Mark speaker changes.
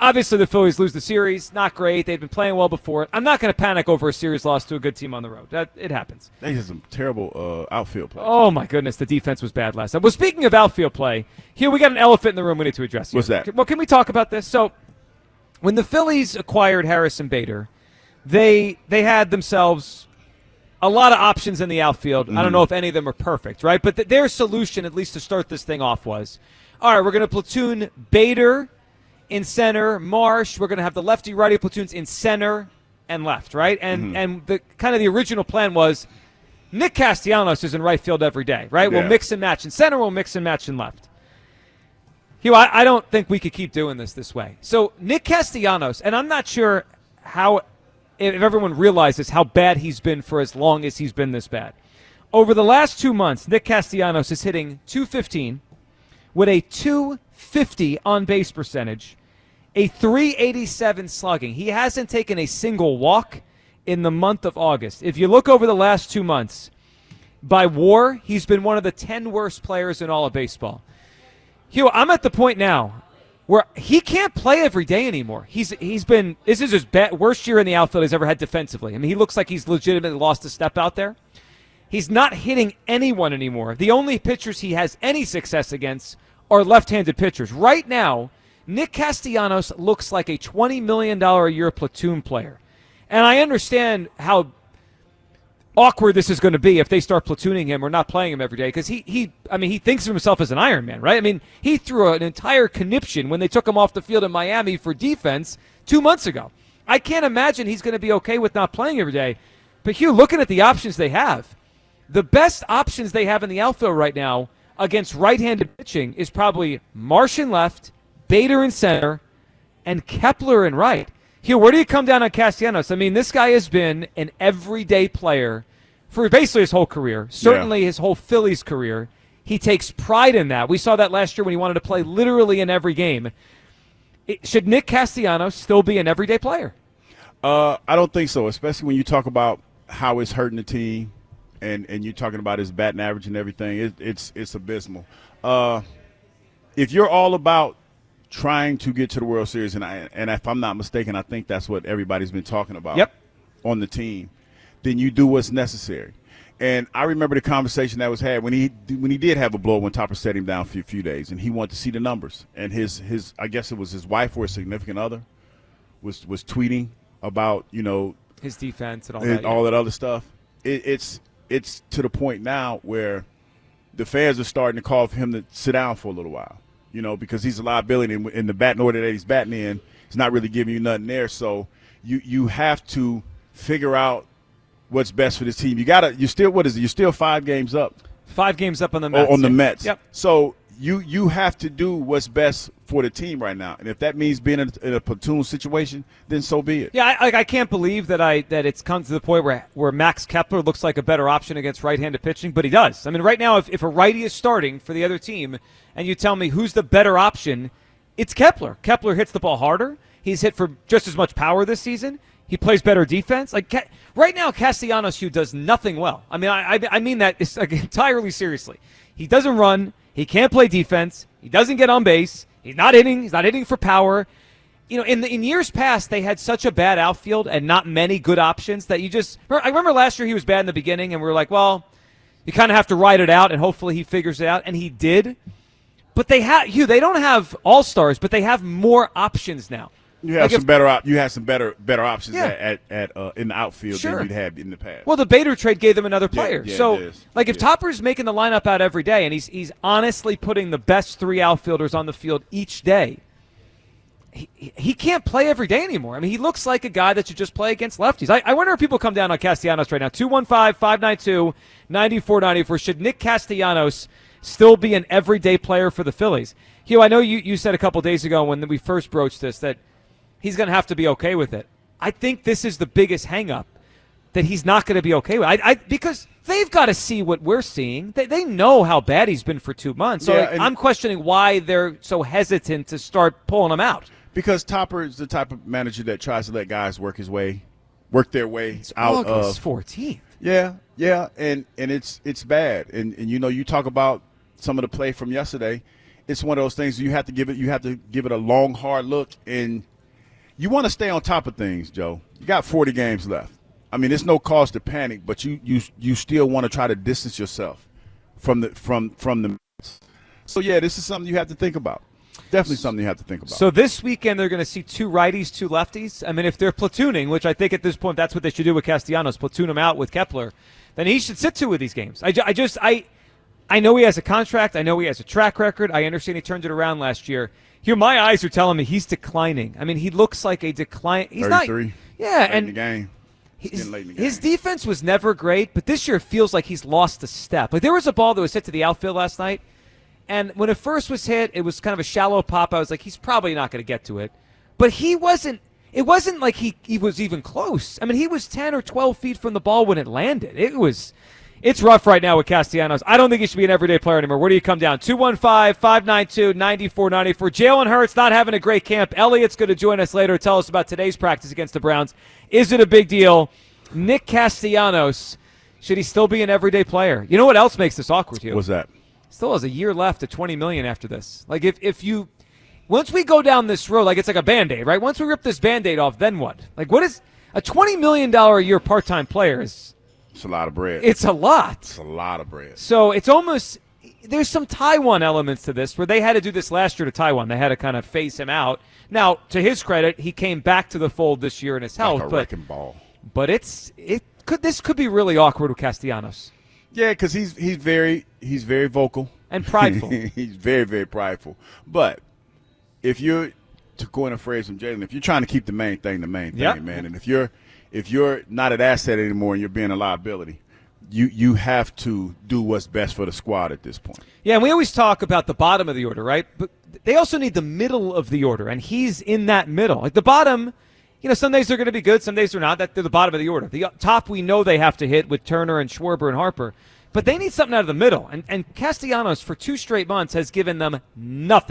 Speaker 1: Obviously, the Phillies lose the series. Not great. They've been playing well before it. I'm not going to panic over a series loss to a good team on the road. It happens.
Speaker 2: They had some terrible outfield play.
Speaker 1: Oh, my goodness. The defense was bad last time. Well, speaking of outfield play, here we got an elephant in the room we need to address.
Speaker 2: What's that?
Speaker 1: Well, can we talk about this? So, when the Phillies acquired Harrison Bader, they had themselves a lot of options in the outfield. I don't know if any of them are perfect, right? But their solution, at least to start this thing off, was, all right, we're going to platoon Bader in center, Marsh. We're going to have the lefty-righty platoons in center and left, right? And the kind of the original plan was Nick Castellanos is in right field every day, right?
Speaker 2: Yeah.
Speaker 1: We'll mix and match in center. We'll mix and match in left. Hugh, I don't think we could keep doing this way. So Nick Castellanos, and I'm not sure if everyone realizes how bad he's been for as long as he's been this bad. Over the last 2 months, Nick Castellanos is hitting .215 with a .250 on-base percentage, a .387 slugging. He hasn't taken a single walk in the month of August. If you look over the last 2 months, by WAR, he's been one of the 10 worst players in all of baseball. Hugh, I'm at the point now where he can't play every day anymore. This is his worst year in the outfield he's ever had defensively. I mean, he looks like he's legitimately lost a step out there. He's not hitting anyone anymore. The only pitchers he has any success against are left-handed pitchers. Right now, Nick Castellanos looks like a $20 million a year platoon player. And I understand how awkward this is going to be if they start platooning him or not playing him every day, because he thinks of himself as an Iron Man, right? I mean, he threw an entire conniption when they took him off the field in Miami for defense 2 months ago. I can't imagine he's going to be okay with not playing every day. But Hugh, looking at the options they have, the best options they have in the outfield right now against right-handed pitching is probably Marsh in left, Bader in center, and Kepler in right. Hugh, where do you come down on Castellanos? I mean, this guy has been an everyday player for basically his whole career, certainly his whole Phillies career. He takes pride in that. We saw that last year when he wanted to play literally in every game. Should Nick Castellanos still be an everyday player?
Speaker 2: I don't think so, especially when you talk about how it's hurting the team. And you're talking about his batting average and everything, it's abysmal. If you're all about trying to get to the World Series, and if I'm not mistaken, I think that's what everybody's been talking about on the team, then you do what's necessary. And I remember the conversation that was had when he did have a blow when Topper set him down for a few days, and he wanted to see the numbers. And his I guess it was his wife or his significant other was tweeting about
Speaker 1: his defense and
Speaker 2: all that other stuff. It's to the point now where the fans are starting to call for him to sit down for a little while, because he's a liability in the batting order that he's batting in. He's not really giving you nothing there. So you have to figure out what's best for this team. You're still 5 games up.
Speaker 1: 5 games up on the Mets.
Speaker 2: On the Mets.
Speaker 1: Yep.
Speaker 2: So you have to do what's best for the team right now. And if that means being in a platoon situation, then so be it.
Speaker 1: Yeah, I can't believe that it's come to the point where Max Kepler looks like a better option against right-handed pitching, but he does. I mean, right now, if a righty is starting for the other team and you tell me who's the better option, it's Kepler. Kepler hits the ball harder. He's hit for just as much power this season. He plays better defense. Right now, Castellanos, who does nothing well. I mean, I mean that entirely seriously. He doesn't run. He can't play defense. He doesn't get on base. He's not hitting. He's not hitting for power. In years past, they had such a bad outfield and not many good options that I remember last year he was bad in the beginning, and we were like, well, you kind of have to ride it out, and hopefully he figures it out, and he did. But they don't have all-stars, but they have more options now.
Speaker 2: You have some better options at in the outfield than you'd have in the past.
Speaker 1: Well, the Bader trade gave them another player.
Speaker 2: Yeah,
Speaker 1: if Topper's making the lineup out every day and he's honestly putting the best 3 outfielders on the field each day, he can't play every day anymore. I mean, he looks like a guy that should just play against lefties. I wonder if people come down on Castellanos right now. 215-592-9494. Should Nick Castellanos still be an everyday player for the Phillies? Hugh, I know you said a couple days ago when we first broached this that he's going to have to be okay with it. I think this is the biggest hang-up, that he's not going to be okay with it. Because they've got to see what we're seeing. They know how bad he's been for 2 months. So I'm questioning why they're so hesitant to start pulling him out.
Speaker 2: Because Topper is the type of manager that tries to let guys work their way out
Speaker 1: August 14th.
Speaker 2: Yeah, and it's bad. And you talk about some of the play from yesterday. It's one of those things you have to give it a long, hard look and you want to stay on top of things, Joe. You got 40 games left. I mean, it's no cause to panic, but you still want to try to distance yourself from the. So yeah, this is something you have to think about. Definitely something you have to think about.
Speaker 1: So this weekend they're going to see 2 righties, 2 lefties. I mean, if they're platooning, which I think at this point that's what they should do with Castellanos, platoon him out with Kepler, then he should sit 2 of these games. I know he has a contract. I know he has a track record. I understand he turned it around last year. Here, my eyes are telling me he's declining. I mean, he looks like a decline. He's
Speaker 2: 33.
Speaker 1: Not. Yeah,
Speaker 2: late
Speaker 1: and
Speaker 2: in the game.
Speaker 1: His defense was never great, but this year feels like he's lost a step. Like there was a ball that was hit to the outfield last night, and when it first was hit, it was kind of a shallow pop. I was like, he's probably not going to get to it. But he wasn't. It wasn't like he was even close. I mean, he was 10 or 12 feet from the ball when it landed. It's rough right now with Castellanos. I don't think he should be an everyday player anymore. Where do you come down? 215-592-9494. Jalen Hurts not having a great camp. Elliott's going to join us later to tell us about today's practice against the Browns. Is it a big deal? Nick Castellanos, should he still be an everyday player? You know what else makes this awkward, Hugh?
Speaker 2: What's that?
Speaker 1: Still has a year left at $20 million after this. Like if you once we go down this road, like it's like a Band-Aid, right? Once we rip this Band-Aid off, then what? Like what is a $20 million a year part-time player is
Speaker 2: it's a lot of bread.
Speaker 1: It's a lot.
Speaker 2: It's a lot of bread.
Speaker 1: So it's almost there's some Taiwan elements to this where they had to do this last year to Taiwan. They had to kind of phase him out. Now, to his credit, he came back to the fold this year in his health.
Speaker 2: Like a wrecking ball.
Speaker 1: But this could be really awkward with Castellanos.
Speaker 2: Yeah, because he's very vocal
Speaker 1: and prideful.
Speaker 2: He's very, very prideful. But if you're, to coin a phrase from Jalen, if you're trying to keep the main thing,
Speaker 1: yep.
Speaker 2: man, and if you're not an asset anymore and you're being a liability, you have to do what's best for the squad at this point.
Speaker 1: Yeah, and we always talk about the bottom of the order, right? But they also need the middle of the order, and he's in that middle. Like the bottom, some days they're going to be good, some days they're not. They're the bottom of the order. The top we know they have to hit with Turner and Schwarber and Harper, but they need something out of the middle. And Castellanos, for 2 straight months, has given them nothing.